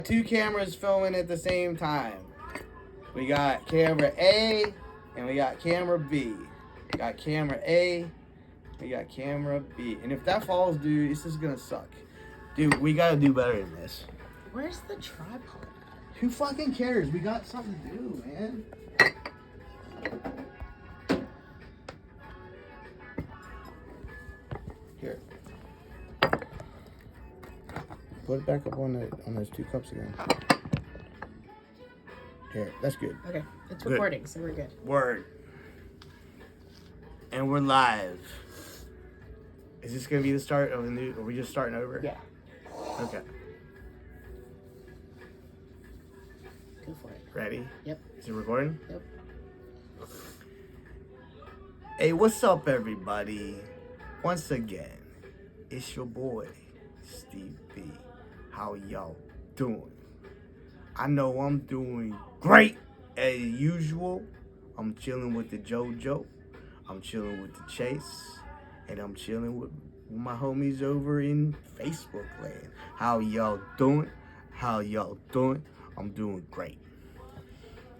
Two cameras filming at the same time. We got camera A and we got camera B. We got camera A, we got camera B. And if that falls, dude, this is gonna suck. Dude, we gotta do better than this. Where's the tripod at? Who fucking cares? We got something to do, man. Here. Put it back up on those 2 cups again. Here, that's good. Okay, it's Good. recording, so we're good. Word. And we're live. Is this gonna be the start of the new? Are we just starting over? Yeah, Okay. go for it. Ready? Yep. Is it recording? Yep. Hey, what's up, everybody? Once again, it's your boy, Steve B. How y'all doing? I know I'm doing great as usual. I'm chilling with the JoJo. I'm chilling with the Chase. And I'm chilling with my homies over in Facebook land. How y'all doing? How y'all doing? I'm doing great.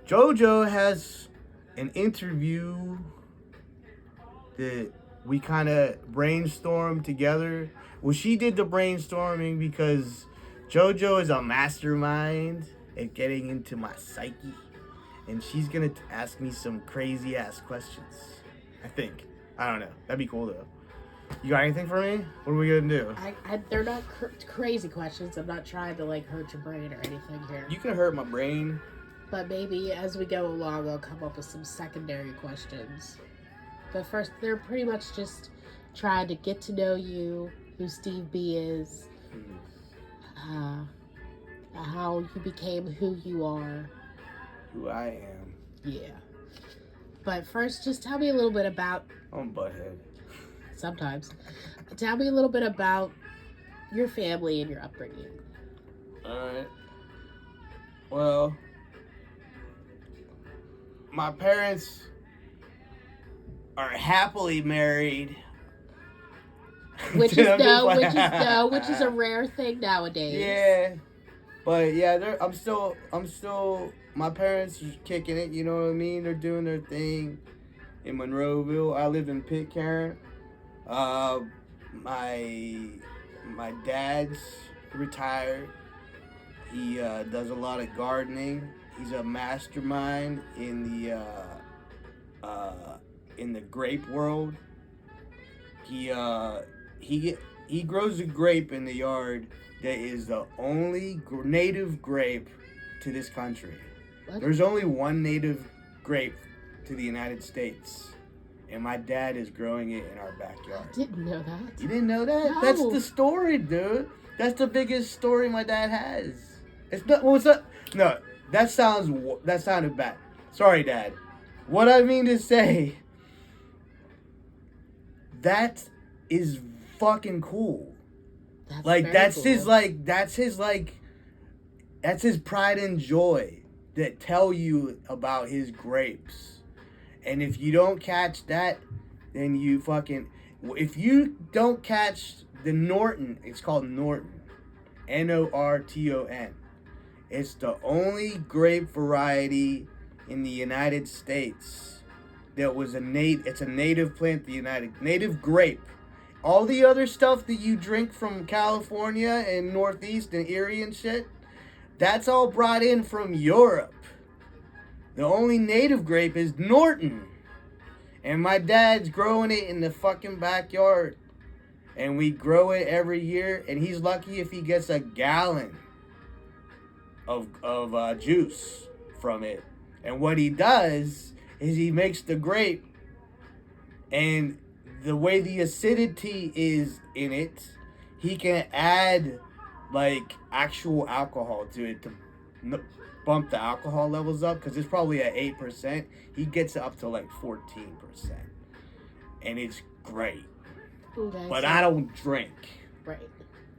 JoJo has an interview that we kind of brainstormed together. Well, she did the brainstorming because JoJo is a mastermind at getting into my psyche. And she's going to ask me some crazy ass questions. I think. I don't know. That'd be cool though. You got anything for me? What are we going to do? They're not crazy questions. I'm not trying to like hurt your brain or anything here. You can hurt my brain. But maybe as we go along, I'll come up with some secondary questions. But first, they're pretty much just trying to get to know you, who Steve B is, how you became who you are. Who I am. Yeah. But first, just tell me a little bit about, I'm butthead. sometimes, tell me a little bit about your family and your upbringing. Alright. Well, my parents are happily married. Which is a rare thing nowadays. Yeah. But yeah, I'm still my parents are kicking it, you know what I mean? They're doing their thing in Monroeville. I live in Pitcairn. My dad's retired. He does a lot of gardening. He's a mastermind in the grape world. He grows a grape in the yard that is the only native grape to this country. What? There's only one native grape to the United States, and my dad is growing it in our backyard. I didn't know that. You didn't know that? No. That's the story, dude. That's the biggest story my dad has. It's not. What's up? No, that sounded bad. Sorry, Dad. What I mean to say, that is fucking cool. That's his pride and joy that tell you about his grapes. And if you don't catch that, then if you don't catch the Norton, it's called Norton. Norton. It's the only grape variety in the United States that was it's a native plant, native grape. All the other stuff that you drink from California and Northeast and Erie and shit, that's all brought in from Europe. The only native grape is Norton. And my dad's growing it in the fucking backyard. And we grow it every year. And he's lucky if he gets a gallon of juice from it. And what he does is he makes the grape. And the way the acidity is in it, he can add like actual alcohol to it to bump the alcohol levels up, because it's probably at 8%. He gets it up to like 14%, and it's great. Okay, But I don't drink. Right.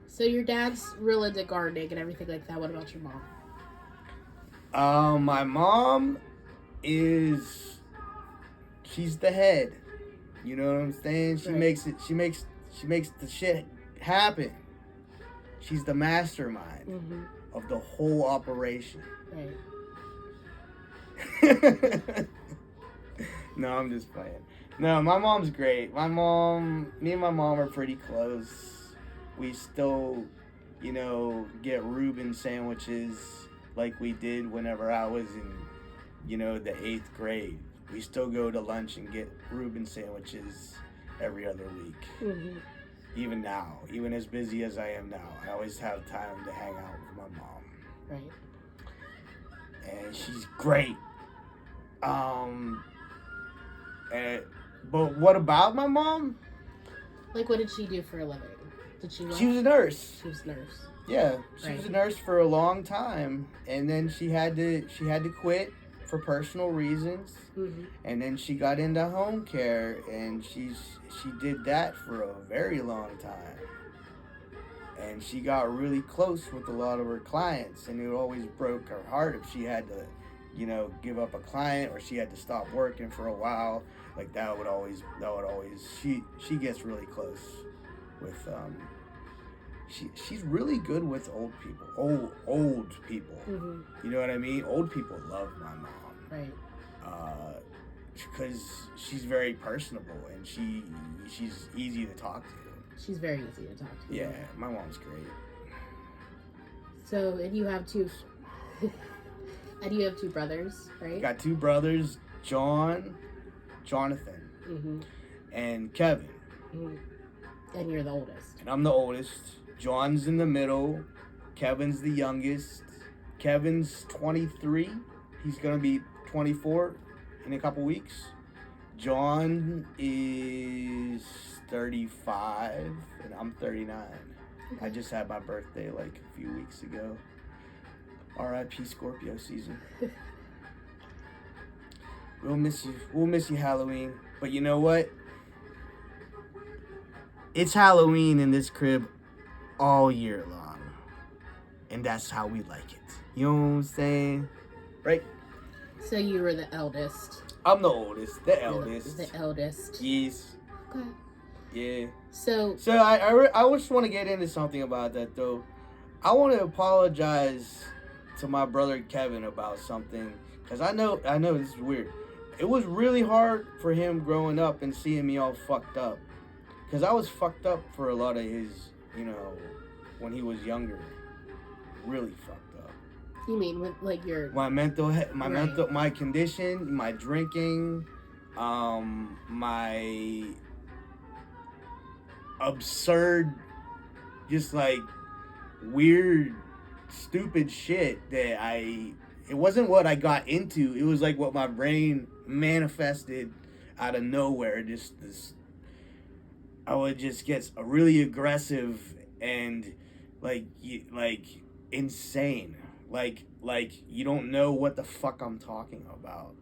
So your dad's real into gardening and everything like that. What about your mom? My mom she's the head. You know what I'm saying? She makes the shit happen. She's the mastermind. Mm-hmm. of the whole operation. Right. No, I'm just playing. No, my mom's great. Me and my mom are pretty close. We still, get Reuben sandwiches like we did whenever I was in, the 8th grade. We still go to lunch and get Reuben sandwiches every other week. Mm-hmm. Even now, even as busy as I am now, I always have time to hang out with my mom. Right. And she's great. But what about my mom? Like, what did she do for a living? Did she work? She was a nurse. She was a nurse. Yeah, she Right. was a nurse for a long time, and then she had to quit for personal reasons, Mm-hmm. and then she got into home care, and she did that for a very long time, and she got really close with a lot of her clients, and it always broke her heart if she had to, give up a client or she had to stop working for a while. Like that would always she gets really close with she's really good with old people. Old people. Mm-hmm. You know what I mean? Old people love my mom. Right. Because she's very personable and she's easy to talk to. She's very easy to talk to. Yeah, my mom's great. So, and you have two brothers, right? Got 2 brothers, Jonathan, Mm-hmm. and Kevin. Mm-hmm. And you're the oldest. And I'm the oldest. John's in the middle. Kevin's the youngest. Kevin's 23. He's going to be 24 in a couple weeks. John is 35 and I'm 39. Okay. I just had my birthday like a few weeks ago. R.I.P. Scorpio season. We'll miss you. We'll miss you, Halloween. But you know what? It's Halloween in this crib all year long. And that's how we like it. You know what I'm saying? Right? So you were the eldest. I'm the oldest. The You're eldest. The eldest. Yes. Okay. Yeah. So I just want to get into something about that, though. I want to apologize to my brother Kevin about something. Because I know this is weird. It was really hard for him growing up and seeing me all fucked up. Because I was fucked up for a lot of his, when he was younger. Really fucked up. you mean with like your My mental, Right. my condition, my drinking, my absurd, just like weird, stupid shit that it wasn't what I got into. It was like what my brain manifested out of nowhere. Just this, I would just get really aggressive and like insane. Like you don't know what the fuck I'm talking about.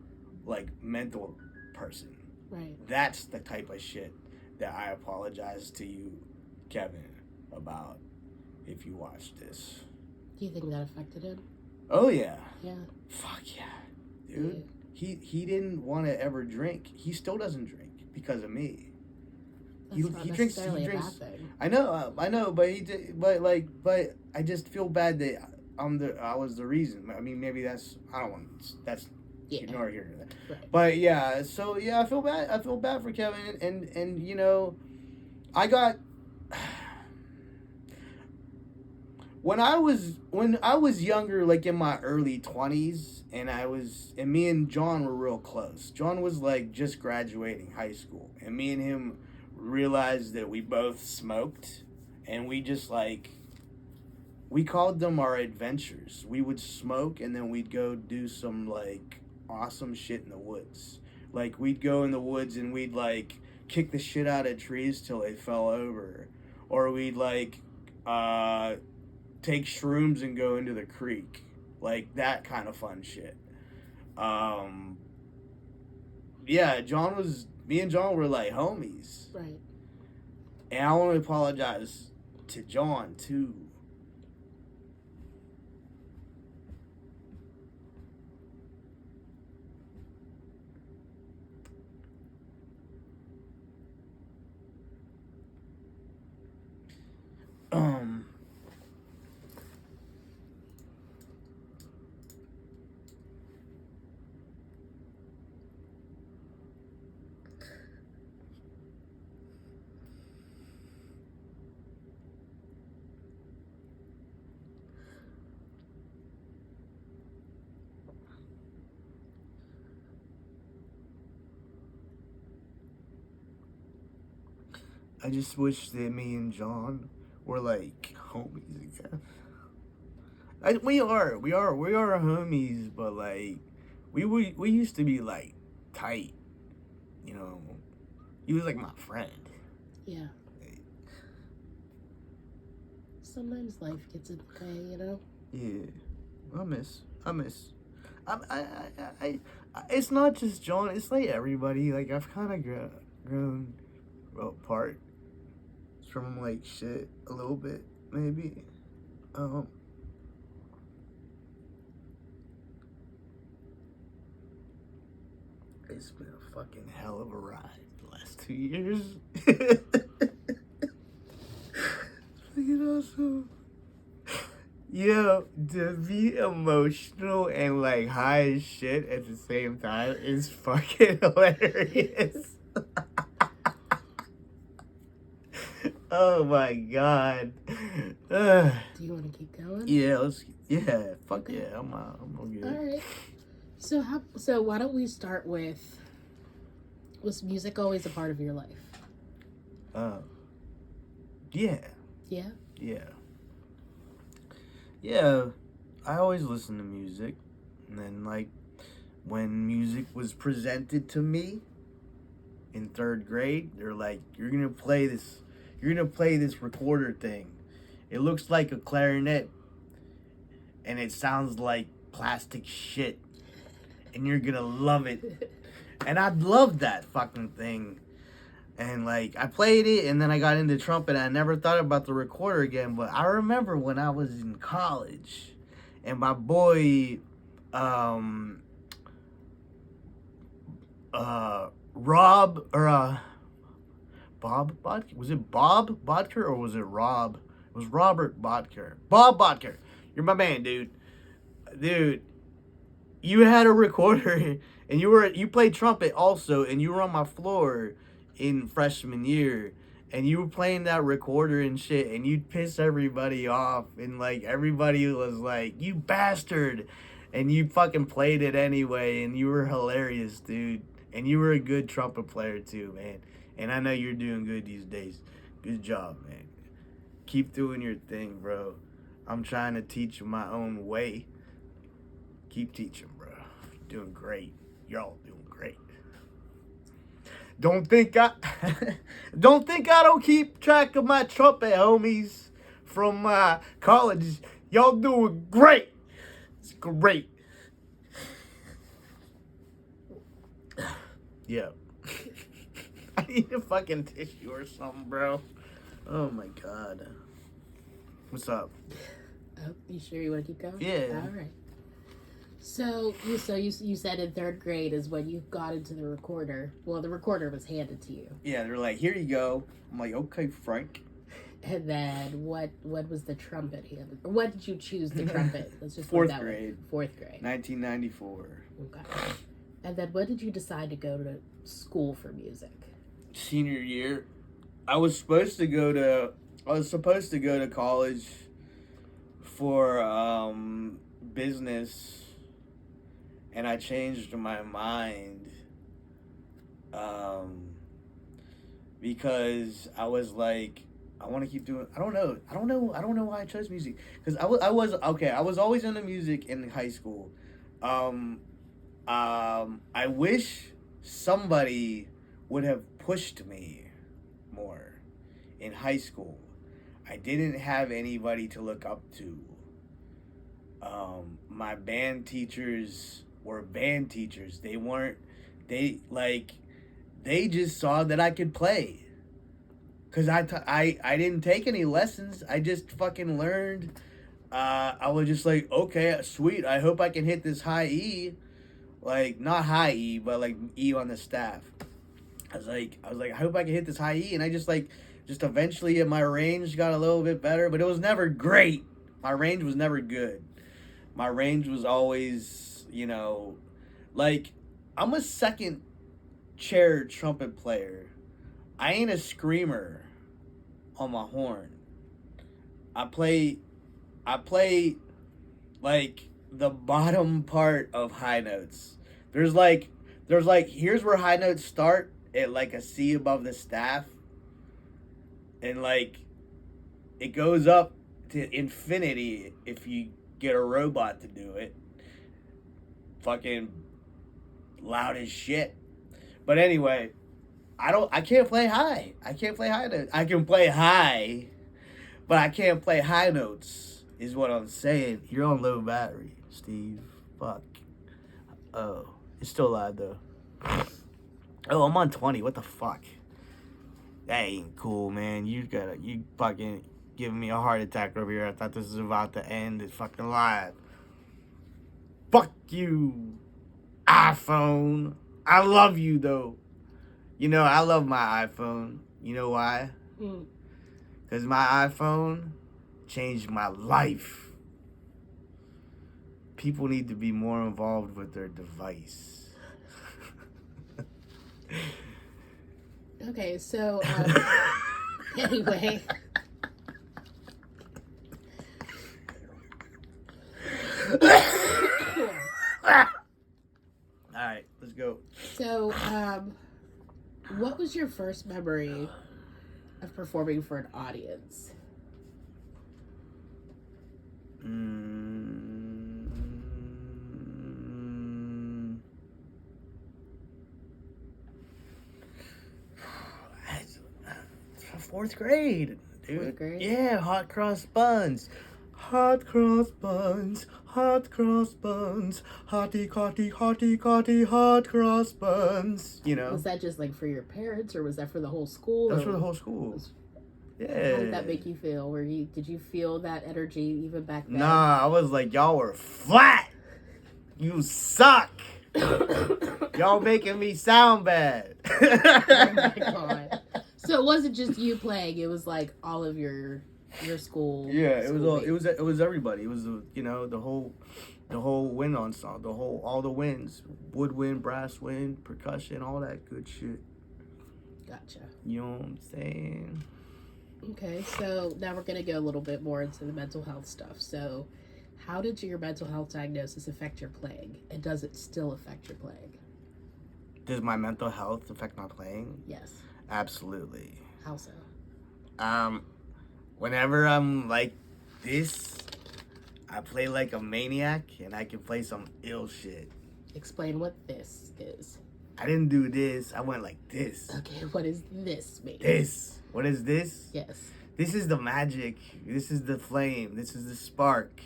Like mental person. right. That's the type of shit that I apologize to you, Kevin, about if you watch this. Do you think that affected him? Oh yeah. Yeah. Fuck yeah. Dude. He didn't want to ever drink. He still doesn't drink because of me. That's not he drinks necessarily a bad thing. I know, but but I just feel bad that I was the reason. I mean, maybe that's that's Yeah. ignore here. Right. But yeah, so yeah, I feel bad for Kevin, and I got when I was younger, like in my early 20s, and me and John were real close. John was like just graduating high school, and me and him realized that we both smoked, and we just like we called them our adventures. We would smoke and then we'd go do some like awesome shit in the woods. Like we'd go in the woods and we'd like kick the shit out of trees till they fell over, or we'd like take shrooms and go into the creek, like that kind of fun shit. Yeah, me and John were like homies, Right. and I want to apologize to John too. I just wish that me and John were like homies again. We are homies, but like we used to be like tight, you know. He was like my friend. Yeah. Sometimes life gets in the way, you know. Yeah, I miss. It's not just John. It's like everybody. Like I've kind of grown apart from like shit a little bit, maybe. It's been a fucking hell of a ride the last 2 years. Fucking awesome. Yo, to be emotional and like high as shit at the same time is fucking hilarious. Oh my god. Do you want to keep going? Yeah, fuck Okay. yeah, I'm good. All right. So why don't we start with, was music always a part of your life? Yeah. Yeah. Yeah, I always listen to music, and then like when music was presented to me in 3rd grade, they're like, you're gonna play this recorder thing. It looks like a clarinet, and it sounds like plastic shit, and you're gonna love it. And I loved that fucking thing. And like I played it, and then I got into trumpet. And I never thought about the recorder again. But I remember when I was in college, and my boy, Rob or Bob Bodker. Was it Bob Bodker or was it Rob? It was Robert Bodker. Bob Bodker. You're my man, dude. Dude, you had a recorder, and you played trumpet also, and you were on my floor in freshman year, and you were playing that recorder and shit, and you'd piss everybody off, and like everybody was like, you bastard, and you fucking played it anyway, and you were hilarious, dude, and you were a good trumpet player too, man, and I know you're doing good these days. Good job, man. Keep doing your thing, bro. I'm trying to teach you my own way. Keep teaching, bro. You're doing great. Y'all doing great. Don't think I don't keep track of my trumpet homies from college. Y'all doing great. It's great. Yeah. I need a fucking tissue or something, bro. Oh my god. What's up? Oh, you sure you want to keep going? Yeah. All right. So you said in 3rd grade is when you got into the recorder. Well, the recorder was handed to you. Yeah, they're like, here you go. I'm like, okay, Frank. And then what was the trumpet handed? Or what did you choose the trumpet? Let's just 4th grade. 4th grade. 1994. Okay. And then when did you decide to go to school for music? Senior year. I was supposed to go to college for business, and I changed my mind because I was like, I want to keep doing. I don't know why I chose music, because I was always into music in high school. I wish somebody would have pushed me more in high school. I didn't have anybody to look up to. My band teachers were band teachers. They just saw that I could play. Cause I didn't take any lessons. I just fucking learned. I was just like, okay, sweet. I hope I can hit this high E, like not high E, but like E on the staff. I was like, I hope I can hit this high E, and I just eventually my range got a little bit better, but it was never great. My range was never good. My range was always, like, I'm a second chair trumpet player. I ain't a screamer on my horn. I play like the bottom part of high notes. There's like here's where high notes start at like a C above the staff. And like, it goes up to infinity if you get a robot to do it. Fucking loud as shit. But anyway, I can't play high. I can't play high notes. I can play high, but I can't play high notes, is what I'm saying. You're on low battery, Steve. Fuck. Oh, it's still alive though. Oh, I'm on 20. What the fuck? That ain't cool, man. You fucking giving me a heart attack over here. I thought this was about to end. It's fucking live. Fuck you, iPhone. I love you though. You know, I love my iPhone. You know why? Because my iPhone changed my life. People need to be more involved with their device. Okay, so anyway. Alright, let's go. So, what was your first memory of performing for an audience? Fourth grade, dude. Fourth grade? Yeah, hot cross buns. Hot cross buns, hot cross buns, hotty, hotty, hotty, hotty, hot cross buns. You know? Was that just like for your parents, or was that for the whole school? That was for the whole school. Yeah. How did that make you feel? Did you feel that energy even back then? Nah, I was like, y'all were flat. You suck. Y'all making me sound bad. Oh my god. So it wasn't just you playing, it was like all of your school. Yeah, it was everybody. It was the whole wind ensemble, all the winds, woodwind, brass wind, percussion, all that good shit. Gotcha. You know what I'm saying? Okay, so now we're gonna go a little bit more into the mental health stuff. So, how did your mental health diagnosis affect your playing, and does it still affect your playing? Does my mental health affect my playing? Yes. Absolutely. How so? Whenever I'm like this, I play like a maniac, and I can play some ill shit. Explain what this is. I didn't do this. I went like this. Okay, what does this mean? This. What is this? Yes. This is the magic. This is the flame. This is the spark.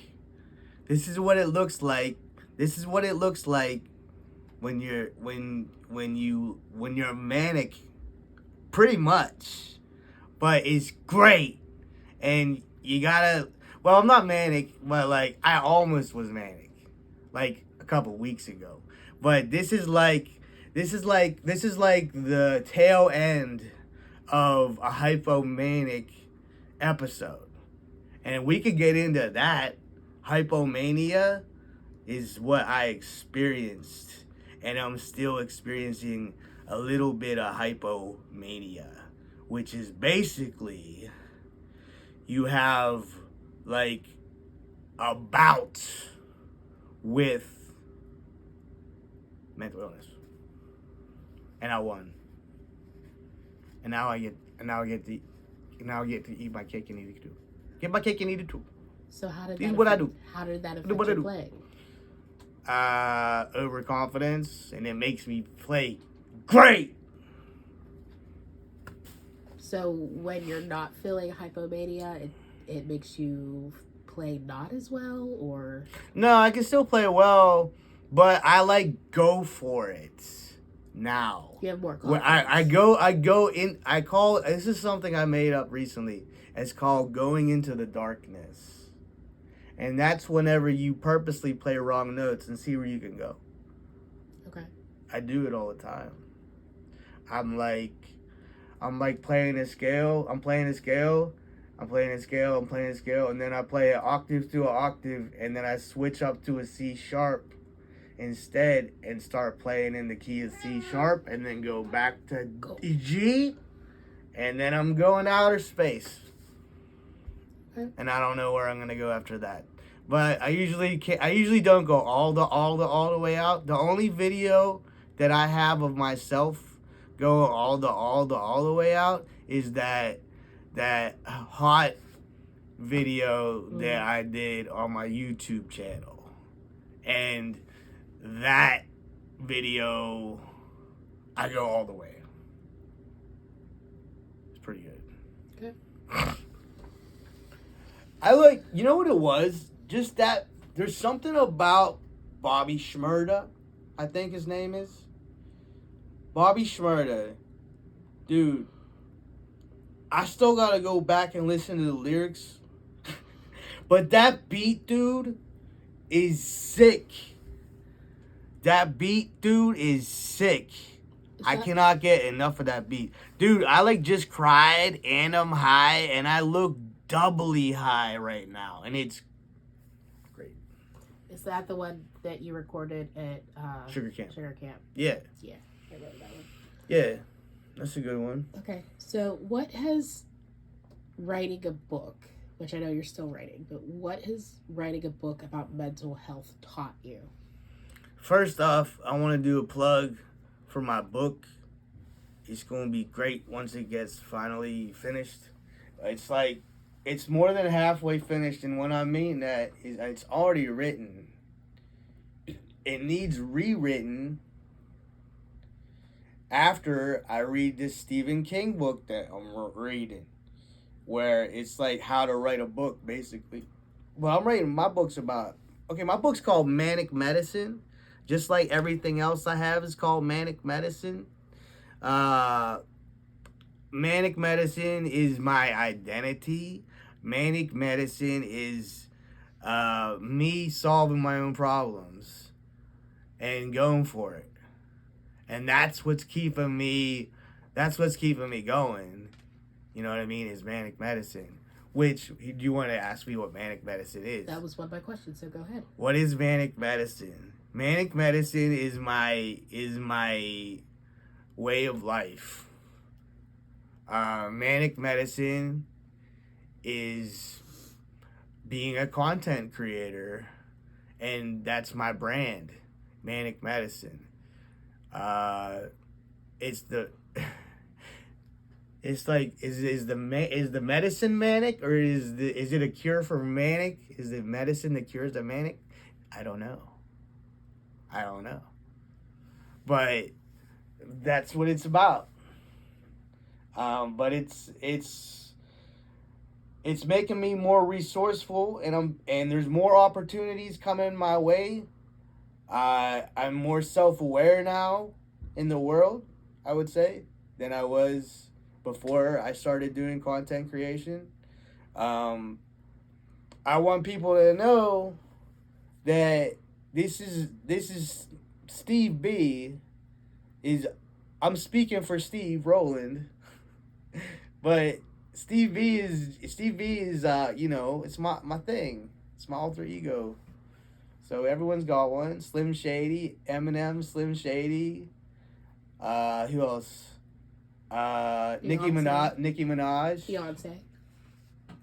This is what it looks like. This is what it looks like when you're manic, pretty much. But it's great. And you gotta, well, I'm not manic, but like I almost was manic like a couple weeks ago. But this is like the tail end of a hypomanic episode. And we could get into that. Hypomania is what I experienced, and I'm still experiencing a little bit of hypomania, which is basically you have like a bout with mental illness. And I won. And now I get to eat my cake and eat it too. Get my cake and eat it too. So how did This that is what I affect, do. How did that This is affect what I your do. playing? Overconfidence, and it makes me play great. So when you're not feeling hypomania, it makes you play not as well, or? No, I can still play well, but I like go for it now. You have more When confidence. I call this is something I made up recently. It's called going into the darkness. And that's whenever you purposely play wrong notes and see where you can go. Okay. I do it all the time. I'm like playing a scale. I'm playing a scale, and then I play an octave to an octave, and then I switch up to a C sharp instead and start playing in the key of C sharp, and then go back to G, and then I'm going outer space. Okay. And I don't know where I'm gonna go after that. But I usually don't go all the way out. The only video that I have of myself go all the way out is that that hot video that I did on my YouTube channel. And that video, I go all the way. It's pretty good. Okay. I like, you know what it was? Just that there's something about Bobby Shmurda, I think his name is. Bobby Shmurda. Dude, I still gotta go back and listen to the lyrics. But that beat, dude, is sick. That beat, dude, is sick. I cannot get enough of that beat. Dude, I like just cried and I'm high and I look doubly high right now. And it's great. Is that the one that you recorded at Sugar Camp? Sugar Camp. Yeah. Yeah, I wrote that one. Yeah, that's a good one. Okay, so what has writing a book, which I know you're still writing, but what has writing a book about mental health taught you? First off, I want to do a plug for my book. It's going to be great once it gets finally finished. It's more than halfway finished, and what I mean that is it's already written. It needs rewritten after I read this Stephen King book that I'm reading, where it's like how to write a book, basically. Well, I'm writing, my book's called Manic Medicine. Just like everything else I have is called Manic Medicine. Manic Medicine is my identity. Manic Medicine is me solving my own problems and going for it. And that's what's keeping me going. You know what I mean? Is Manic Medicine. Which, do you want to ask me what Manic Medicine is? That was one of my questions, so go ahead. What is Manic Medicine? Manic Medicine is my way of life. Manic Medicine is being a content creator, and that's my brand, Manic Medicine. Is the medicine manic, or is it a cure for manic? Is it medicine that cures the manic? I don't know. But that's what it's about. But it's making me more resourceful, and there's more opportunities coming my way. I'm more self-aware now in the world, I would say, than I was before I started doing content creation. I want people to know that this is Steve B. I'm speaking for Steve Rowland, but Steve B is it's my thing. It's my alter ego. So everyone's got one. Slim Shady, Eminem, Slim Shady. Who else? Nicki Minaj.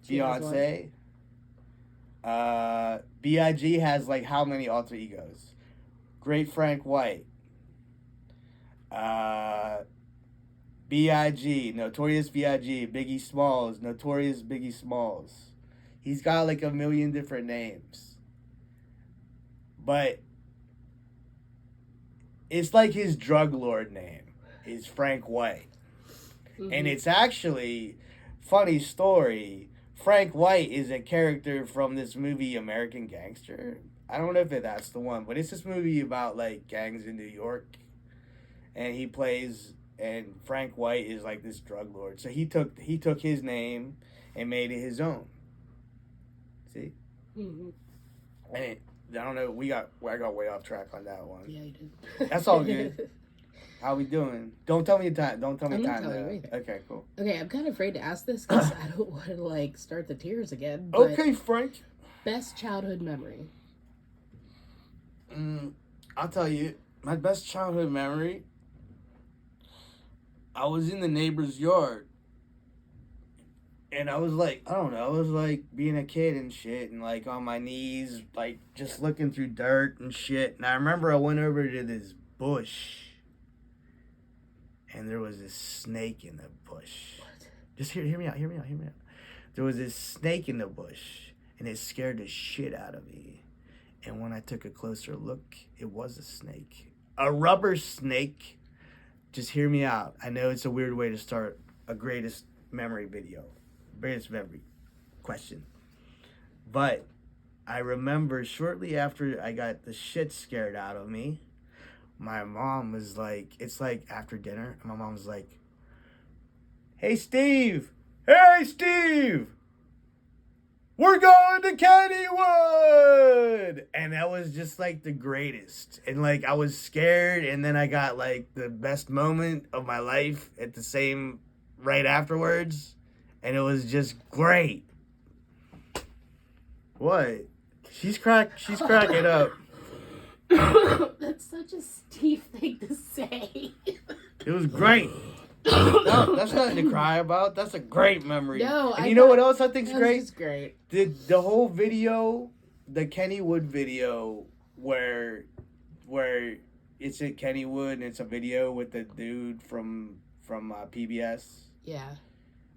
Beyonce. B.I.G. has like how many alter egos? Great Frank White. B.I.G. Notorious B.I.G. Biggie Smalls. Notorious Biggie Smalls. He's got like a million different names. But it's like his drug lord name is Frank White. Mm-hmm. And it's actually, funny story, Frank White is a character from this movie American Gangster. I don't know if that's the one, but it's this movie about like gangs in New York. And and Frank White is like this drug lord. So he took his name and made it his own. See? Mm-hmm. And I don't know, I got way off track on that one. Yeah, you did. That's all good. How we doing? Don't tell me the time. Don't tell me time. Okay, cool. Okay, I'm kind of afraid to ask this because I don't want to like start the tears again. Okay, Frank. Best childhood memory. I'll tell you, my best childhood memory. I was in the neighbor's yard. And I was like, I don't know, I was like being a kid and shit, and like on my knees, like just looking through dirt and shit. And I remember I went over to this bush, and there was this snake in the bush. What? Just hear me out. There was this snake in the bush, and it scared the shit out of me. And when I took a closer look, it was a snake. A rubber snake. Just hear me out. I know it's a weird way to start a greatest memory video. Greatest memory question. But I remember shortly after I got the shit scared out of me, my mom was like, it's like after dinner, and my mom was like, Hey, Steve! We're going to Kennywood! And that was just like the greatest. And like I was scared, and then I got like the best moment of my life at the same right afterwards. And it was just great. What? She's cracking up. That's such a Steve thing to say. It was great. No, that's nothing to cry about. That's a great memory. No, and you know what else I think's great? That's great. The whole video, the Kennywood video, where it's at Kennywood and it's a video with the dude from PBS. Yeah.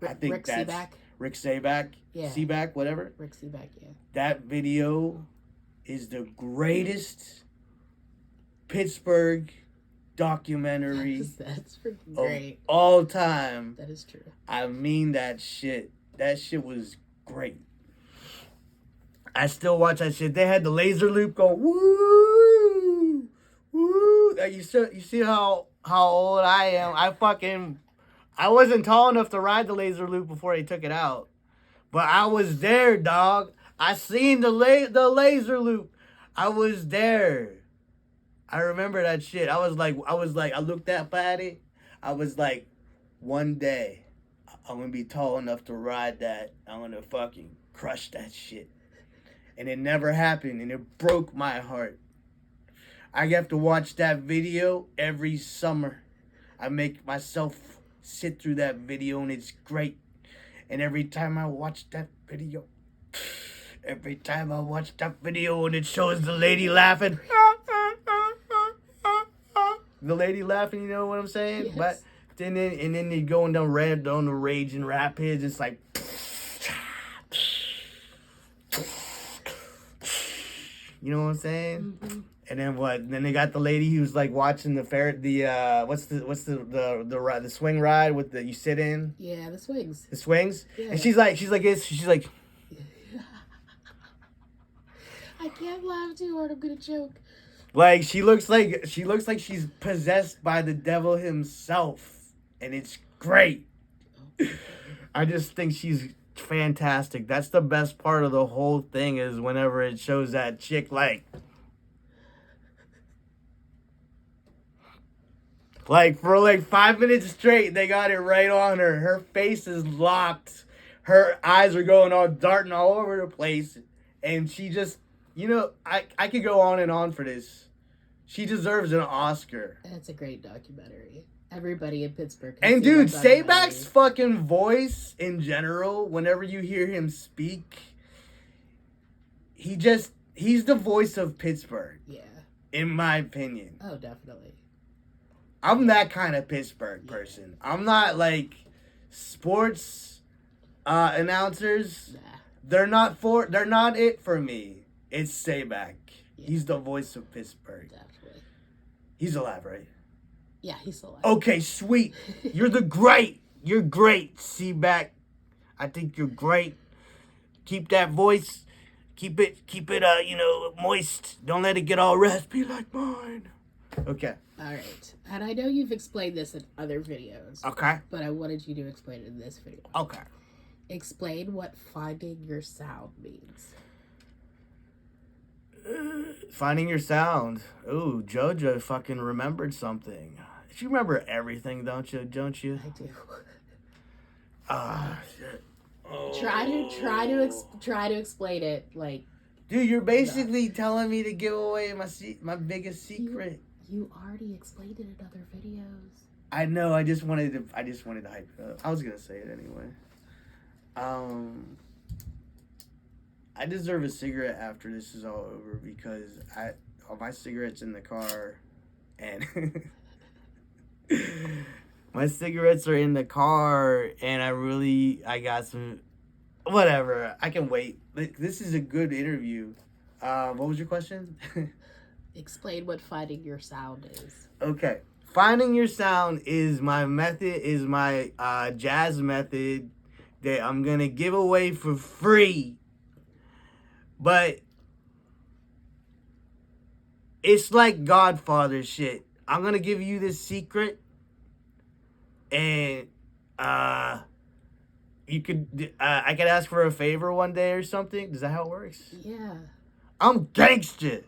I think Rick that's Seaback. Rick Seaback. Yeah. Seaback, whatever. Rick Seaback, yeah. That video is the greatest Pittsburgh documentary That's freaking great. of all time. That is true. I mean that shit. That shit was great. I still watch that shit. They had the laser loop go woo, woo. You see how old I am. I wasn't tall enough to ride the laser loop before they took it out, but I was there, dog. I seen the laser loop. I was there. I remember that shit. I looked at it. I was like, one day, I'm gonna be tall enough to ride that. I'm gonna fucking crush that shit. And it never happened, and it broke my heart. I have to watch that video every summer. I make myself sit through that video, and it's great. And every time I watch that video, and it shows the lady laughing, you know what I'm saying? Yes. But then they going down the Raging Rapids. It's like, you know what I'm saying? Mm-hmm. And then what? Then they got the lady who's like watching the what's the swing ride with the you sit in? Yeah, the swings. The swings. Yeah. And she's like I can't laugh too hard. I'm gonna choke. Like she looks like she's possessed by the devil himself, and it's great. I just think she's fantastic. That's the best part of the whole thing is whenever it shows that chick like for like 5 minutes straight, they got it right on her. Her face is locked. Her eyes are going all darting all over the place, and she just, I could go on and on for this. She deserves an Oscar. That's a great documentary. Everybody in Pittsburgh. And dude, Seaback's fucking voice in general, whenever you hear him speak, he's the voice of Pittsburgh. Yeah. In my opinion. Oh, definitely. I'm that kind of Pittsburgh person. I'm not like sports announcers. Nah. They're not it for me. It's Seaback. Yeah. He's the voice of Pittsburgh. Definitely. He's alive, right? Yeah, he's still alive. Okay, sweet. You're great, Seaback. I think you're great. Keep that voice. Keep it moist. Don't let it get all raspy like mine. Okay. All right. And I know you've explained this in other videos. Okay. But I wanted you to explain it in this video. Okay. Explain what finding your sound means. Finding your sound. Ooh, JoJo fucking remembered something. You remember everything, don't you? I do. Shit. Oh. Try to explain it like. Dude, you're basically telling me to give away my biggest secret. You already explained it in other videos. I know. I just wanted to hype it up. I was gonna say it anyway. I deserve a cigarette after this is all over because my cigarette's in the car, and My cigarettes are in the car, and I got some. Whatever. I can wait. This is a good interview. What was your question? Explain what finding your sound is. Okay. Finding your sound is my method, is my jazz method that I'm going to give away for free. But it's like Godfather shit. I'm going to give you this secret, and you could I could ask for a favor one day or something. Is that how it works? Yeah. I'm gangster.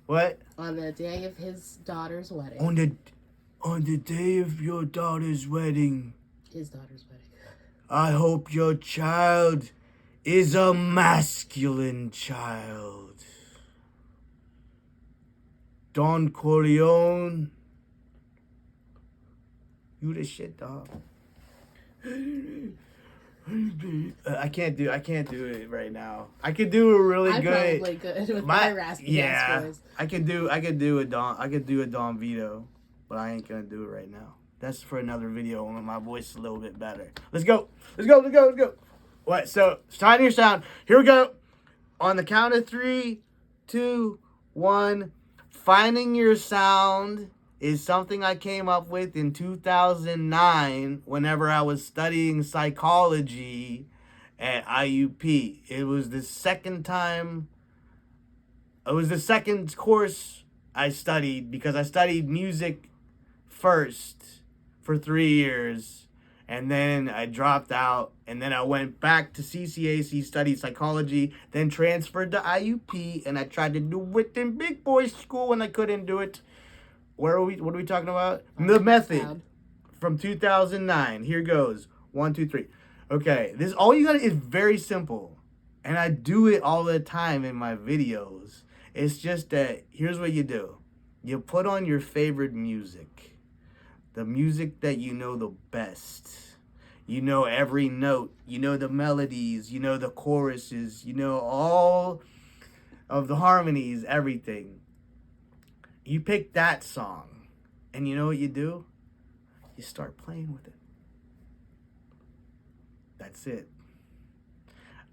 What? On the day of his daughter's wedding. On the day of your daughter's wedding, His daughter's wedding. I hope your child is a masculine child. Don Corleone. You the shit, dog. I can't do it right now. I could do a really I'm good. probably good with my raspy ass voice. I could do a Don Vito, but I ain't gonna do it right now. That's for another video when my voice is a little bit better. Let's go. What? So starting your sound. Here we go. On the count of 3, 2, 1. Finding your sound is something I came up with in 2009 whenever I was studying psychology at IUP. It was the second course I studied, because I studied music first for 3 years, and then I dropped out, and then I went back to CCAC, studied psychology, then transferred to IUP, and I tried to do it in big boy school and I couldn't do it. What are we talking about? The method from 2009. Here goes. 1, 2, 3. Okay, this all you got is very simple, and I do it all the time in my videos. It's just that here's what you do: you put on your favorite music, the music that you know the best. You know every note. You know the melodies. You know the choruses. You know all of the harmonies. Everything. You pick that song, and you know what you do? You start playing with it. That's it.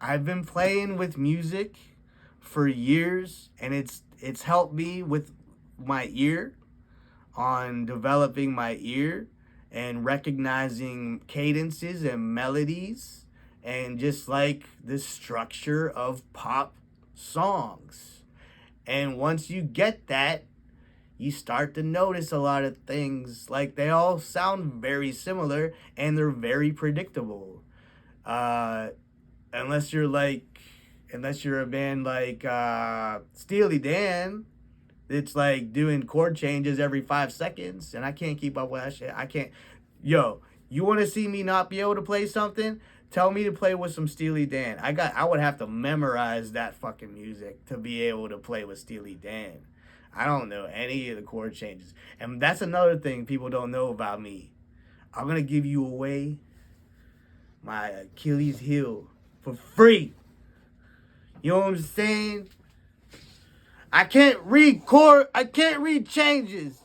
I've been playing with music for years, and it's helped me with my ear, on developing my ear and recognizing cadences and melodies, and just like the structure of pop songs. And once you get that, you start to notice a lot of things. Like, they all sound very similar and they're very predictable. Unless you're a band like Steely Dan, it's like doing chord changes every 5 seconds, and I can't keep up with that shit. I can't. Yo, you want to see me not be able to play something? Tell me to play with some Steely Dan. I would have to memorize that fucking music to be able to play with Steely Dan. I don't know any of the chord changes. And that's another thing people don't know about me. I'm going to give you away my Achilles heel for free. You know what I'm saying? I can't read changes.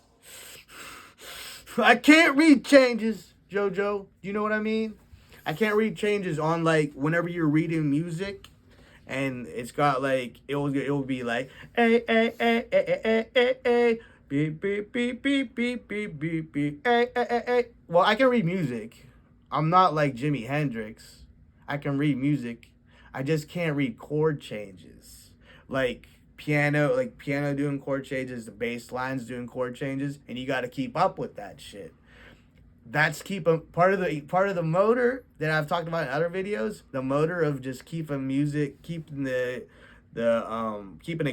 I can't read changes, JoJo. You know what I mean? I can't read changes on, like, whenever you're reading music. And it's got, like, it will be like, a, beep, beep, beep, beep, beep, beep, beep, beep, a. Well, I can read music. I'm not like Jimi Hendrix. I can read music. I just can't read chord changes. Like piano doing chord changes, the bass lines doing chord changes, and you got to keep up with that shit. That's part of the motor that I've talked about in other videos. The motor of just keeping it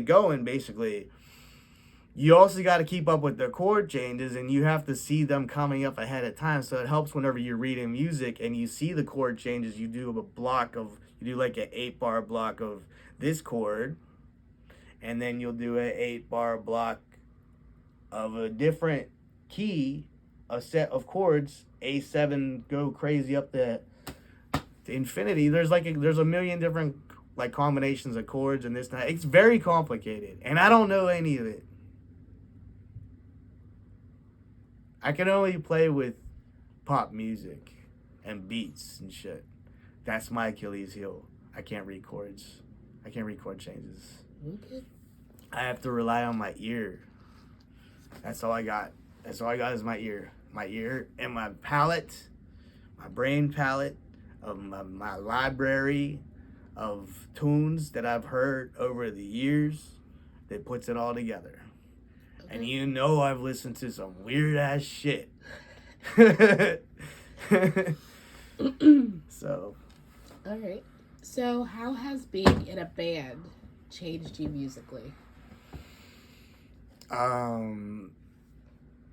going, basically. You also got to keep up with the chord changes, and you have to see them coming up ahead of time. So it helps whenever you're reading music and you see the chord changes. You do like an 8-bar block of this chord, and then you'll do an 8-bar block of a different key, a set of chords, A7, go crazy up to infinity. There's a million different like combinations of chords and this and that. It's very complicated, and I don't know any of it. I can only play with pop music and beats and shit. That's my Achilles heel. I can't read chords. I can't read chord changes. Okay. I have to rely on my ear. That's all I got. That's all I got is my ear. My ear and my palate, my brain palette of my library of tunes that I've heard over the years that puts it all together. Okay. And you know I've listened to some weird ass shit. So. All right. So, how has being in a band changed you musically?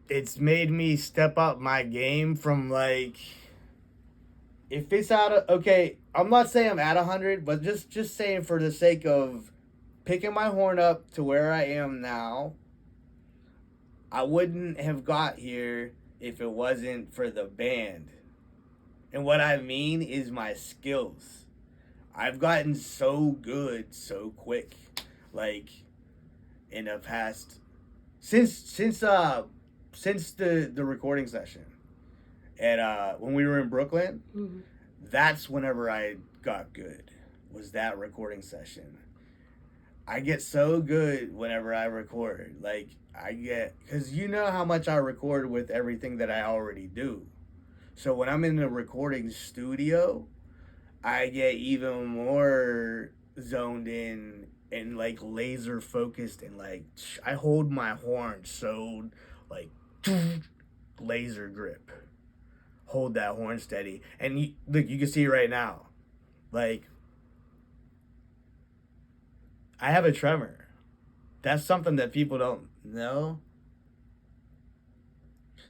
It's made me step up my game from like, if it's out of, okay, I'm not saying I'm at 100, but just saying for the sake of picking my horn up to where I am now, I wouldn't have got here if it wasn't for the band. And what I mean is my skills. I've gotten so good so quick. Like, in the past, since the recording session, and when we were in Brooklyn, Mm-hmm. that's whenever I got good. Was that recording session? I get so good whenever I record. Like because you know how much I record with everything that I already do. So when I'm in the recording studio, I get even more zoned in and like laser focused and like I hold my horn so like laser grip. Hold that horn steady. And look, you can see right now. Like I have a tremor. That's something that people don't know.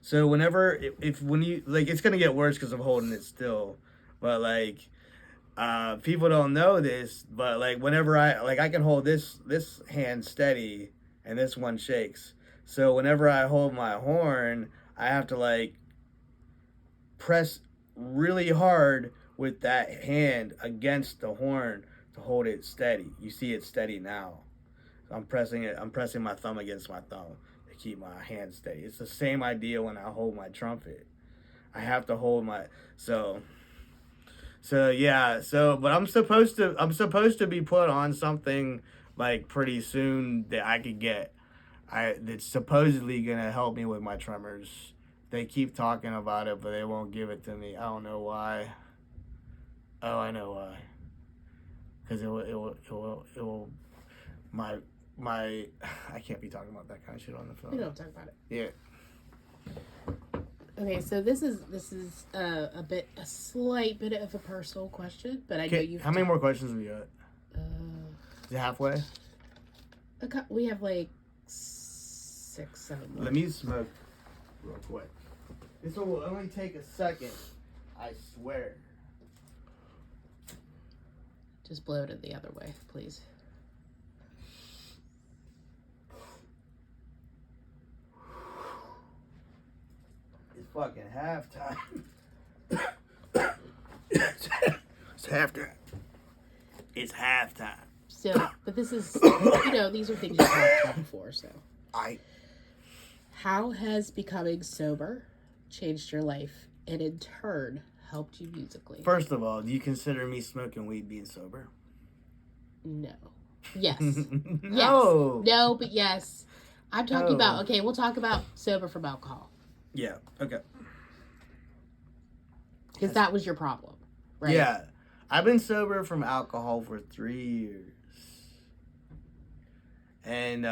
So whenever if when you like it's gonna get worse because I'm holding it still. But like people don't know this, but like whenever I can hold this hand steady and this one shakes. So whenever I hold my horn, I have to like press really hard with that hand against the horn to hold it steady. You see it steady now. I'm pressing my thumb against my thumb to keep my hand steady. It's the same idea when I hold my trumpet. I have to hold my but I'm supposed to be put on something like pretty soon that I could get. That's supposedly gonna help me with my tremors. They keep talking about it, but they won't give it to me. I don't know why. Oh, I know why. Because it will my I can't be talking about that kind of shit on the phone. We don't talk about it. Yeah. Okay, so this is a slight bit of a personal question, but I know you've. How many more questions have we got? Is it halfway? We have like 6, 7 more. Let me smoke real quick. This one will only take a second. I swear. Just blow it the other way, please. It's fucking halftime. It's halftime. It's halftime. So, but this is, these are things you've talked about before, so. How has becoming sober changed your life and in turn helped you musically? First of all, do you consider me smoking weed being sober? No. Yes. No. Yes. No, but yes. I'm talking about, okay, we'll talk about sober from alcohol. Yeah, okay. Because that was your problem, right? Yeah. I've been sober from alcohol for 3 years. And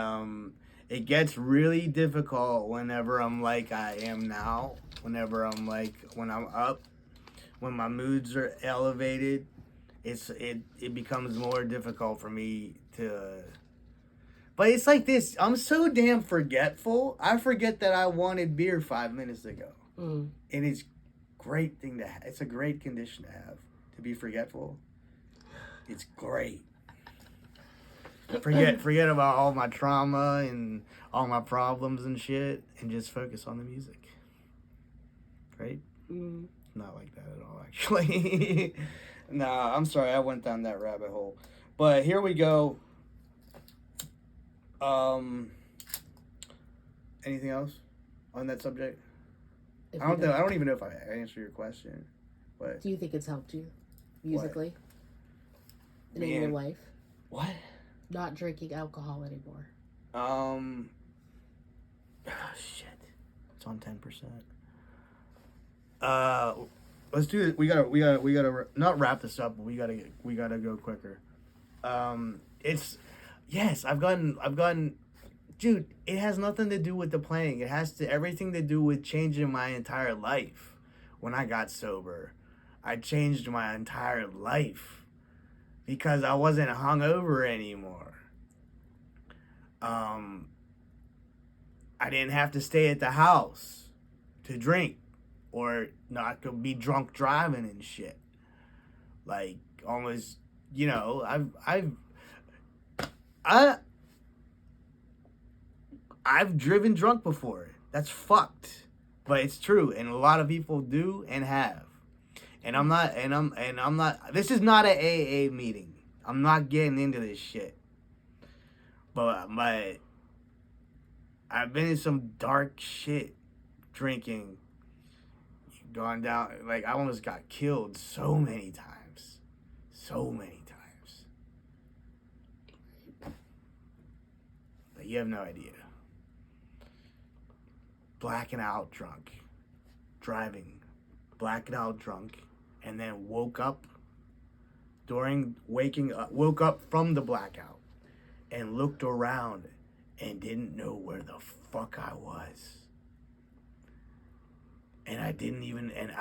it gets really difficult whenever I'm like I am now. Whenever I'm like, when I'm up, when my moods are elevated, it becomes more difficult for me to... But it's like this, I'm so damn forgetful. I forget that I wanted beer 5 minutes ago. Mm. And it's great thing to have. It's a great condition to have, to be forgetful. It's great. Forget about all my trauma and all my problems and shit, and just focus on the music. Right? Mm. Not like that at all, actually. Nah, I'm sorry, I went down that rabbit hole. But here we go. Anything else on that subject? If I you don't know. I don't even know if I answered your question. But Do you think it's helped you musically and in Man. your life? what? Not drinking alcohol anymore. Shit. It's on 10%. Let's do it. We gotta not wrap this up, but we gotta go quicker. It's yes. I've gotten. Dude, it has nothing to do with the playing. It has everything to do with changing my entire life. When I got sober, I changed my entire life because I wasn't hungover anymore. I didn't have to stay at the house to drink or not to be drunk driving and shit. Like almost, I've driven drunk before. That's fucked. But it's true, and a lot of people do and have. And I'm not this is not an AA meeting. I'm not getting into this shit. But I've been in some dark shit drinking. Gone down, like I almost got killed so many times. So many times. But you have no idea. Blacking out drunk. Driving. Blacking out drunk. And then woke up from the blackout and looked around and didn't know where the fuck I was. And I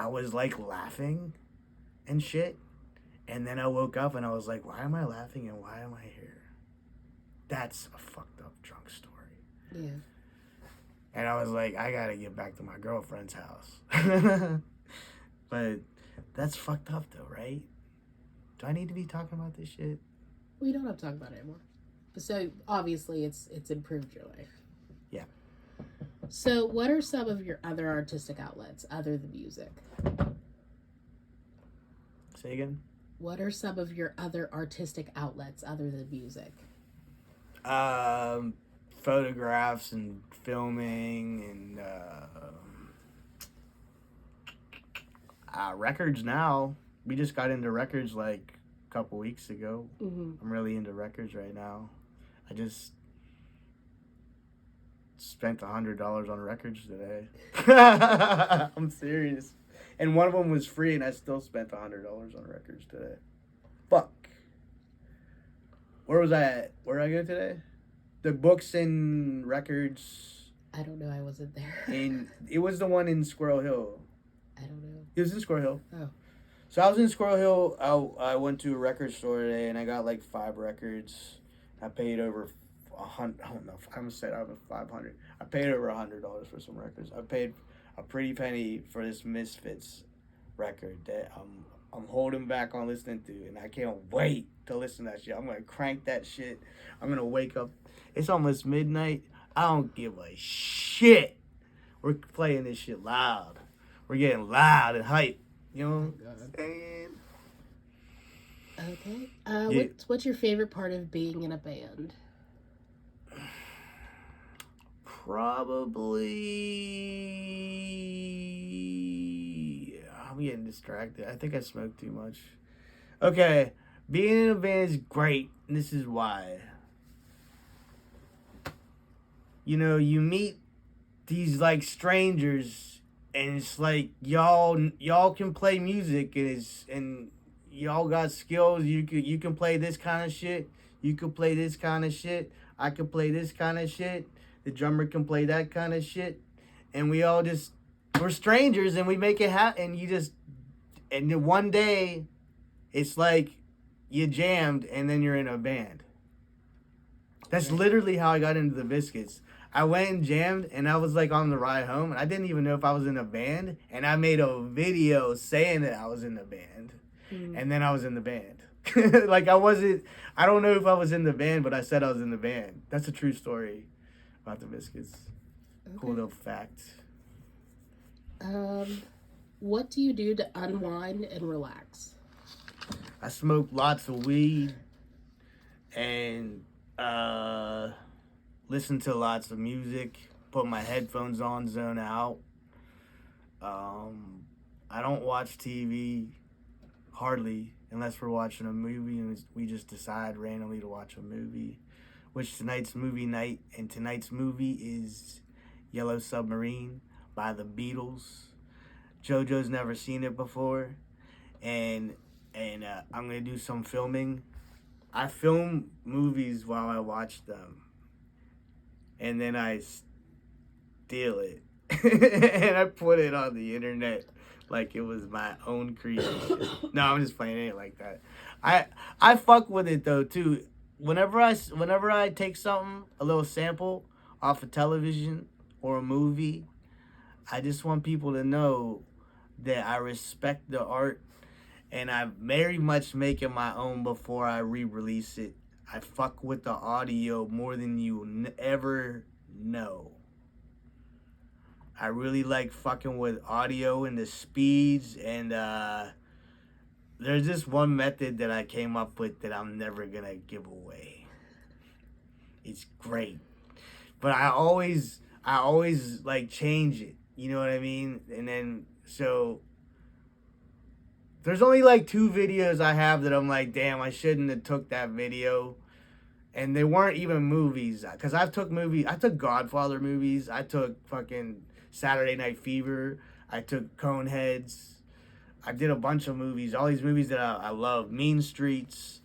was like laughing and shit. And then I woke up and I was like, why am I laughing and why am I here? That's a fucked up drunk story. Yeah. And I was like, I gotta get back to my girlfriend's house. But that's fucked up though, right? Do I need to be talking about this shit? We don't have to talk about it anymore. So obviously it's improved your life. Yeah. So what are some of your other artistic outlets other than music? Say again? What are some of your other artistic outlets other than music? Photographs and filming and records now. We just got into records like a couple weeks ago. Mm-hmm. I'm really into records right now. I just spent $100 on records today. I'm serious. And one of them was free, and I still spent $100 on records today. Fuck. Where was I at? Where did I go today? The Books and Records. I don't know. I wasn't there. It was the one in Squirrel Hill. I don't know. It was in Squirrel Hill. Oh. So I was in Squirrel Hill. I went to a record store today, and I got like 5 records. I paid over $100. I don't know. I almost said I was 500. I paid over $100 for some records. I paid a pretty penny for this Misfits record that I'm holding back on listening to, and I can't wait to listen to that shit. I'm gonna crank that shit. I'm gonna wake up. It's almost midnight. I don't give a shit. We're playing this shit loud. We're getting loud and hype. You know what I'm saying? Okay. Yeah. What's your favorite part of being in a band? Probably. I'm getting distracted. I think I smoked too much. Okay. Being in a band is great. And this is why. You know, you meet these like strangers, and it's like y'all can play music, and y'all got skills. You can play this kind of shit. You can play this kind of shit. I can play this kind of shit. The drummer can play that kind of shit, and we're strangers, and we make it happen. And then one day, it's like you jammed, and then you're in a band. That's literally how I got into the Biscuits. I went and jammed, and I was like on the ride home, and I didn't even know if I was in a band, and I made a video saying that I was in the band, and then I was in the band. Like I don't know if I was in the band, but I said I was in the band. That's a true story about the Biscuits. Okay. Cool little fact. What do you do to unwind and relax? I smoke lots of weed and listen to lots of music, put my headphones on, zone out. I don't watch TV hardly unless we're watching a movie and we just decide randomly to watch a movie. Which tonight's movie night, and tonight's movie is Yellow Submarine by the Beatles. JoJo's never seen it before, and I'm gonna do some filming. I film movies while I watch them, and then I steal it and I put it on the internet like it was my own creation. No, I'm just playing it like that. I fuck with it though too. Whenever I take something, a little sample off of television or a movie, I just want people to know that I respect the art and I very much make it my own before I re-release it. I fuck with the audio more than you ever know. I really like fucking with audio and the speeds, and there's this one method that I came up with that I'm never gonna give away. It's great, but I always like change it. You know what I mean? And then so there's only like 2 videos I have that I'm like, damn, I shouldn't have took that video. And they weren't even movies, because I took Godfather movies, I took fucking Saturday Night Fever, I took Coneheads, I did a bunch of movies, all these movies that I love, Mean Streets,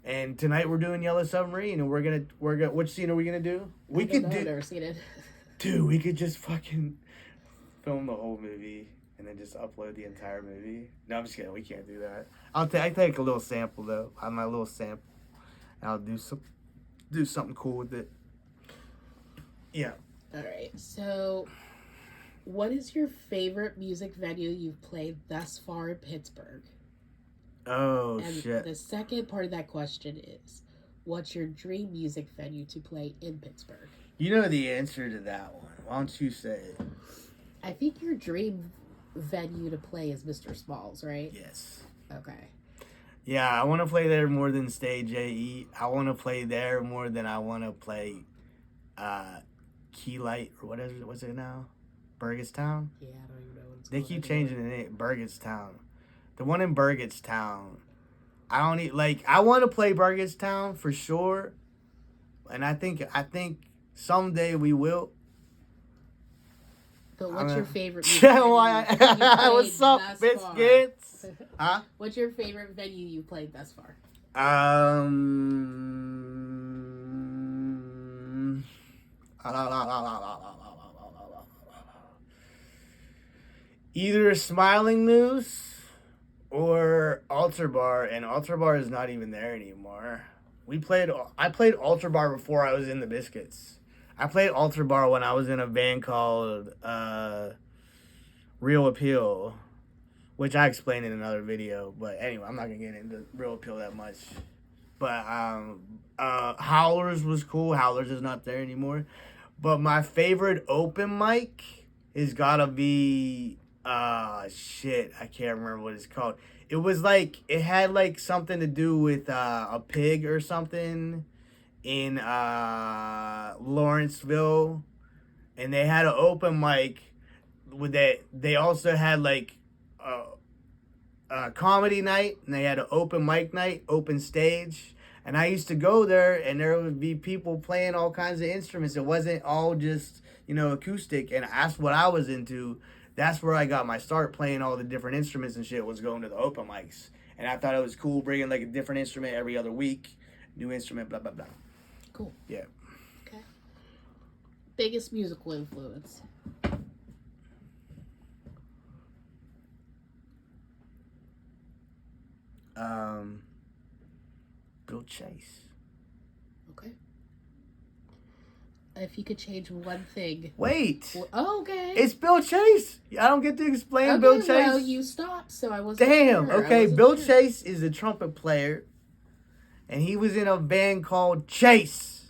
and tonight we're doing Yellow Submarine, and we're gonna, which scene are we gonna do? I've never seen it. Dude, we could just fucking film the whole movie and then just upload the entire movie. No, I'm just kidding, we can't do that. I take a little sample though, my little sample, and I'll do something cool with it. Yeah. All right. So, what is your favorite music venue you've played thus far in Pittsburgh? Oh, and shit. The second part of that question is, what's your dream music venue to play in Pittsburgh? You know the answer to that one. Why don't you say it? I think your dream venue to play is Mr. Smalls, right? Yes. Okay. Yeah, I want to play there more than Stage AE. I want to play there more than I want to play Key Light, or what's it now? Burgettstown? Yeah, I don't even know what it's They called keep anymore. changing the name. Burgettstown. The one in Burgettstown. I want to play Burgettstown for sure. And I think someday we will. But what's your favorite music venue you've played What's up, thus biscuits? far? Huh? What's your favorite venue you've played thus far? Either Smiling Moose or Altar Bar, and Altar Bar is not even there anymore. I played Altar Bar before I was in the Biscuits. I played Altar Bar when I was in a band called Real Appeal, which I explained in another video. But anyway, I'm not gonna get into Real Appeal that much. But Howlers was cool. Howlers is not there anymore. But my favorite open mic is gotta be shit. I can't remember what it's called. It was like, it had like something to do with a pig or something in Lawrenceville, and they had an open mic with that. They also had like a comedy night, and they had an open mic night, open stage. And I used to go there, and there would be people playing all kinds of instruments. It wasn't all just, acoustic, and that's what I was into. That's where I got my start, playing all the different instruments and shit, was going to the open mics. And I thought it was cool bringing like a different instrument every other week, new instrument, blah, blah, blah. Cool. Yeah. Okay. Biggest musical influence? Bill Chase. Okay. If you could change one thing. Wait. Oh, okay. It's Bill Chase. I don't get to explain okay, Bill Chase. Well, you stopped, so I wasn't Damn. sure. Okay, Bill Chase is a trumpet player, and he was in a band called Chase,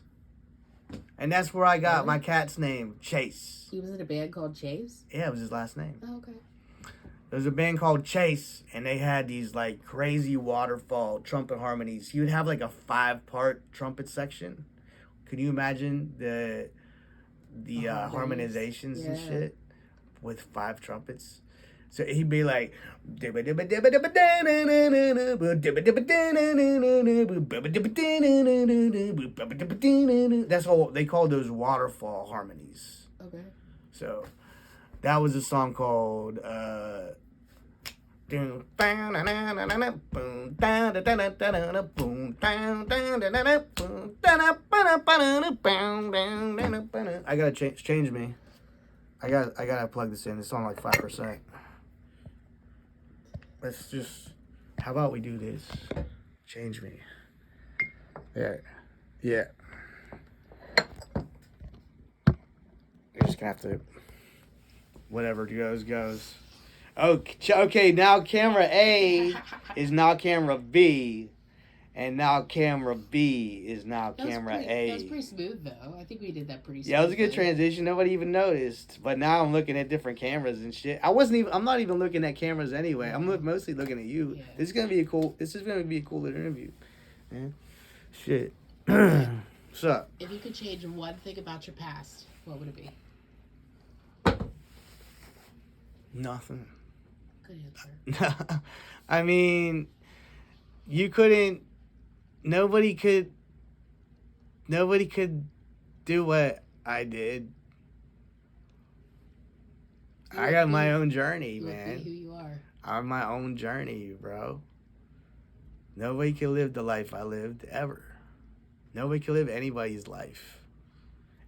and that's where I got my cat's name, Chase. He was in a band called Chase? Yeah, it was his last name. Oh, okay. There was a band called Chase, and they had these like crazy waterfall trumpet harmonies. He would have like a 5-part trumpet section. Could you imagine the harmonizations and shit with 5 trumpets? So he'd be like, that's all they call those waterfall harmonies. Okay. So that was a song called I gotta change me. I gotta plug this in. It's on like 5%. Let's just. How about we do this? Change me. Yeah. Yeah. You're just gonna have to. Whatever goes. Okay. Now camera A is now camera B, and now camera B is now camera A. That was pretty smooth, though. I think we did that pretty smooth. Yeah, it was a good transition. Nobody even noticed. But now I'm looking at different cameras and shit. I'm not even looking at cameras anyway. I'm mostly looking at you. Yeah. This is gonna be a cool little interview. Man. Shit. What's up? If you could change one thing about your past, what would it be? Nothing. Good answer. I mean, you couldn't. Nobody could do what I did. I got my own journey, man. Who you are. I have my own journey, bro. Nobody can live the life I lived ever. Nobody can live anybody's life.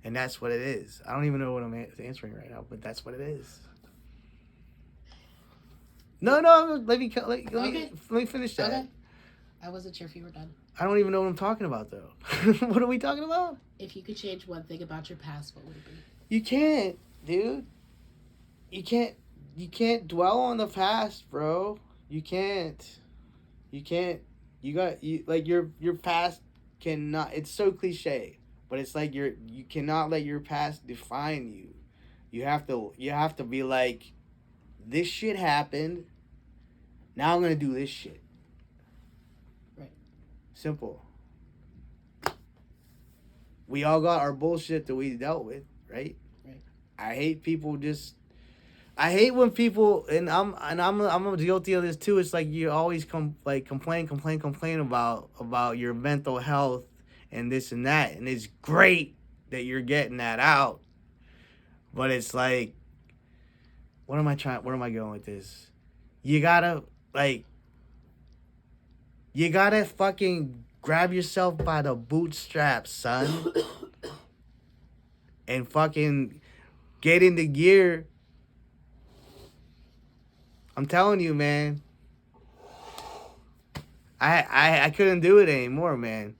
And that's what it is. I don't even know what I'm answering right now, but that's what it is. No, let me finish that. Okay. I wasn't sure if you were done. I don't even know what I'm talking about, though. What are we talking about? If you could change one thing about your past, what would it be? You can't, dude. You can't dwell on the past, bro. You can't. Your past cannot. It's so cliche, but it's like you cannot let your past define you. You have to be like, this shit happened. Now I'm gonna do this shit. Right. Simple. We all got our bullshit that we dealt with, right? Right. I hate when people, and I'm guilty of this too. It's like you always complain about your mental health and this and that, and it's great that you're getting that out, but it's like, where am I going with this? You gotta fucking grab yourself by the bootstraps, son, and fucking get into gear. I'm telling you, man. I couldn't do it anymore, man.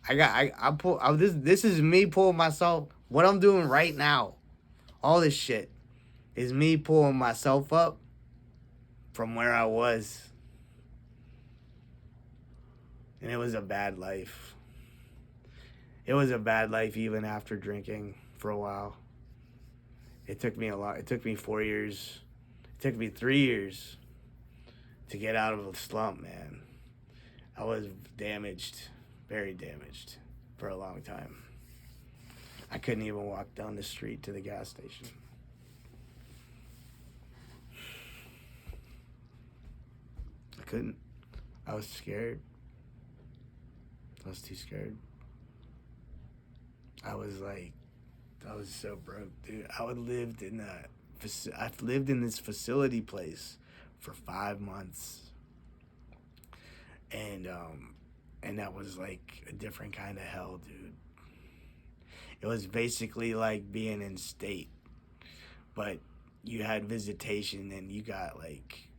This is me pulling myself. What I'm doing right now, all this shit, is me pulling myself up from where I was. And it was a bad life. It was a bad life even after drinking for a while. It took me 4 years. It took me 3 years to get out of the slump, man. I was damaged, very damaged for a long time. I couldn't even walk down the street to the gas station. I couldn't. I was scared. I was too scared. I was so broke, dude. I've lived in this facility place for 5 months. And that was like a different kind of hell, dude. It was basically like being in state, but you had visitation and you got like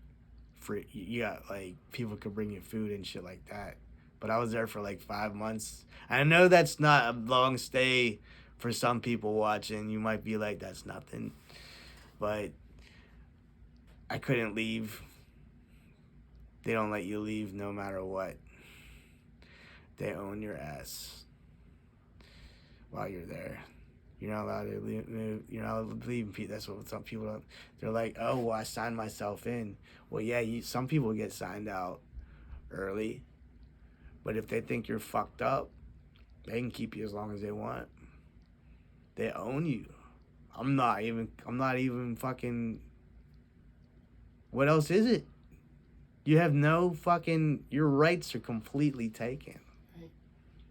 free. You got like people could bring you food and shit like that. But I was there for like 5 months. I know that's not a long stay for some people watching. You might be like, that's nothing. But I couldn't leave. They don't let you leave no matter what. They own your ass while you're there. You're not allowed to leave. You're not allowed to leave. That's what some people don't. They're like, oh, well, I signed myself in. Well, yeah, some people get signed out early. But if they think you're fucked up, they can keep you as long as they want. They own you. I'm not even fucking What else is it? You have no fucking... Your rights are completely taken. Right.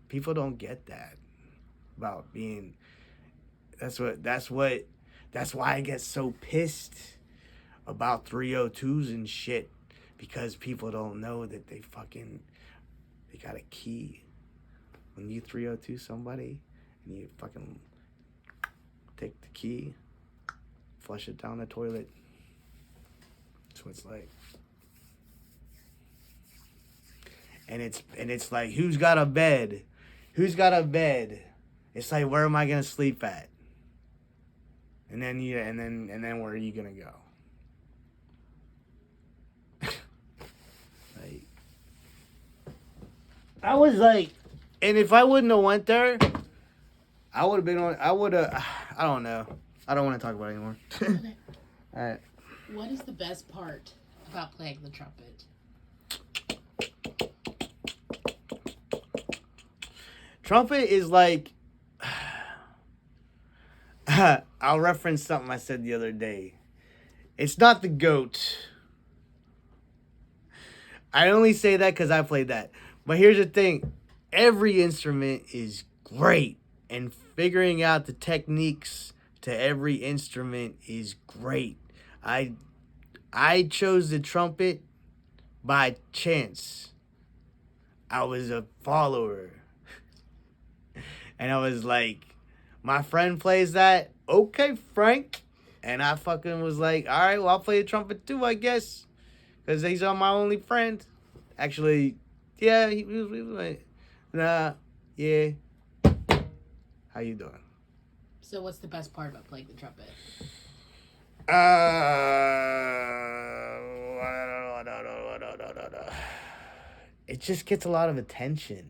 People don't get that about being... That's why I get so pissed about 302s and shit. Because people don't know that they got a key. When you 302 somebody and you fucking take the key, flush it down the toilet. That's what it's like. And it's like, who's got a bed? Who's got a bed? It's like, where am I gonna sleep at? And then where are you gonna go? Like, I was like, and if I wouldn't have went there, I would have been on. I don't know. I don't want to talk about it anymore. Okay. All right. What is the best part about playing the trumpet? Trumpet is like, I'll reference something I said the other day. It's not the goat. I only say that because I played that. But here's the thing. Every instrument is great. And figuring out the techniques to every instrument is great. I chose the trumpet by chance. I was a follower. And I was like, my friend plays that. Okay, Frank. And I fucking was like, all right, well, I'll play the trumpet too, I guess. Because he's my only friend. Actually, yeah, he was like, nah, yeah. How you doing? So what's the best part about playing the trumpet? It just gets a lot of attention.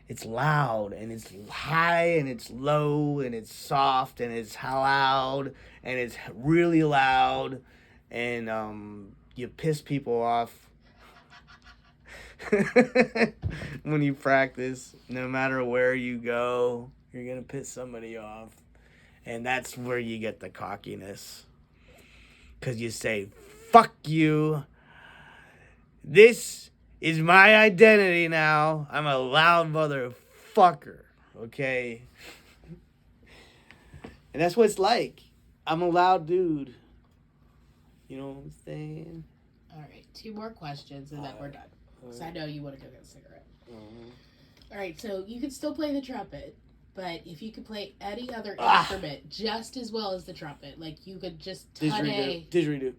It's loud, and it's high, and it's low, and it's soft, and it's loud, and it's really loud, and you piss people off when you practice. No matter where you go, you're gonna piss somebody off, and that's where you get the cockiness, because you say, fuck you, this is my identity now. I'm a loud motherfucker, okay? And that's what it's like. I'm a loud dude. You know what I'm saying? All right, 2 more questions and then we're done. Because I know you want to go get a cigarette. All right, so you can still play the trumpet, but if you could play any other instrument just as well as the trumpet, like you could just Didgeridoo. You didn't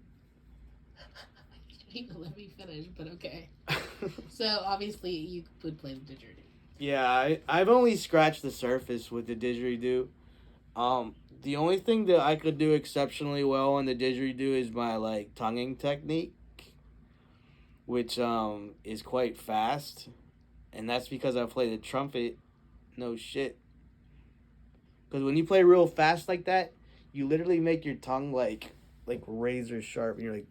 even let me finish, but okay. So obviously you would play the didgeridoo. Yeah, I've only scratched the surface with the didgeridoo. The only thing that I could do exceptionally well on the didgeridoo is my like tonguing technique, which is quite fast, and that's because I play the trumpet. No shit. Because when you play real fast like that, you literally make your tongue like razor sharp, and you're like.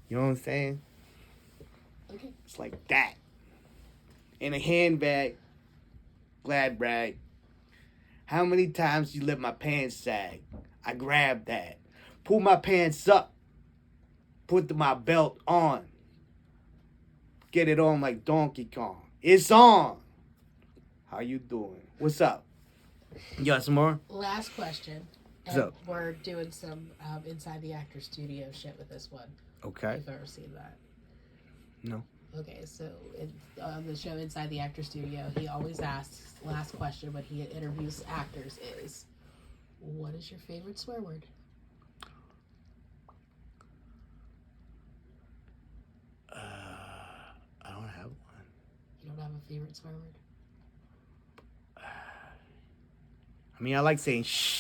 You know what I'm saying? Okay. It's like that. In a handbag, glad brag. How many times you let my pants sag? I grab that. Pull my pants up. Put my belt on. Get it on like Donkey Kong. It's on. How you doing? What's up? You got some more? Last question. And So we're doing some Inside the Actor Studio shit with this one. okay. You've ever seen that? No. Okay, so on the show Inside the Actor Studio, he always asks, last question when he interviews actors is, what is your favorite swear word? I don't have one. You don't have a favorite swear word? I mean, I like saying she,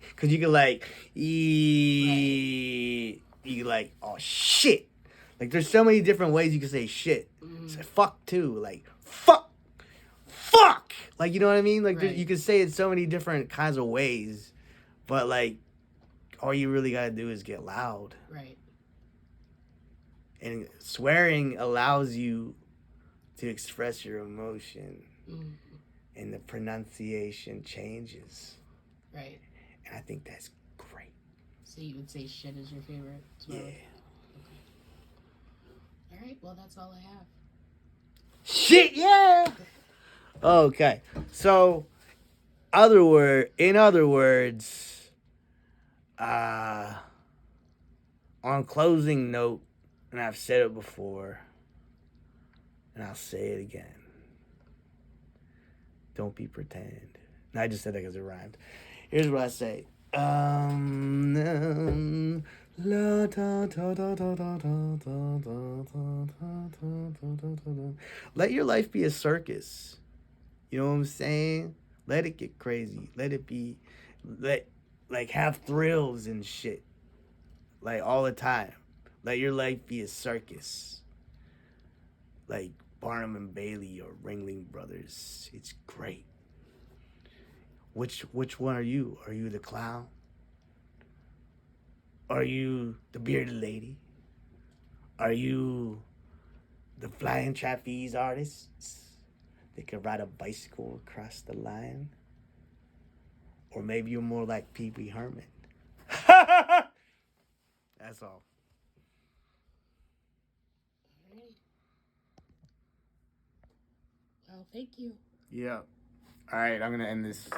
because you can like, you can like, oh shit. Like, there's so many different ways you can say shit. Say fuck too. Like, fuck. Like, you know what I mean? Like, Right. you can say it so many different kinds of ways. But, like, all you really got to do is get loud. Right. And swearing allows you to express your emotion, and the pronunciation changes. Right. And I think that's great. So you would say shit is your favorite swear Yeah. word? Okay. All right. Well, that's all I have. Shit, yeah. Okay. So, in other words, on closing note, and I've said it before, and I'll say it again. Don't be pretend. And I just said that because it rhymed. Here's what I say. Let your life be a circus. You know what I'm saying? Let it get crazy. Let it be, have thrills and shit, like all the time. Let your life be a circus, like Barnum and Bailey or Ringling Brothers. It's great. Which one are you? Are you the clown? Are you the bearded lady? Are you the flying trapeze artists that can ride a bicycle across the line? Or maybe you're more like Pee Wee Herman. That's all. All right. Well, thank you. Yeah. All right, I'm going to end this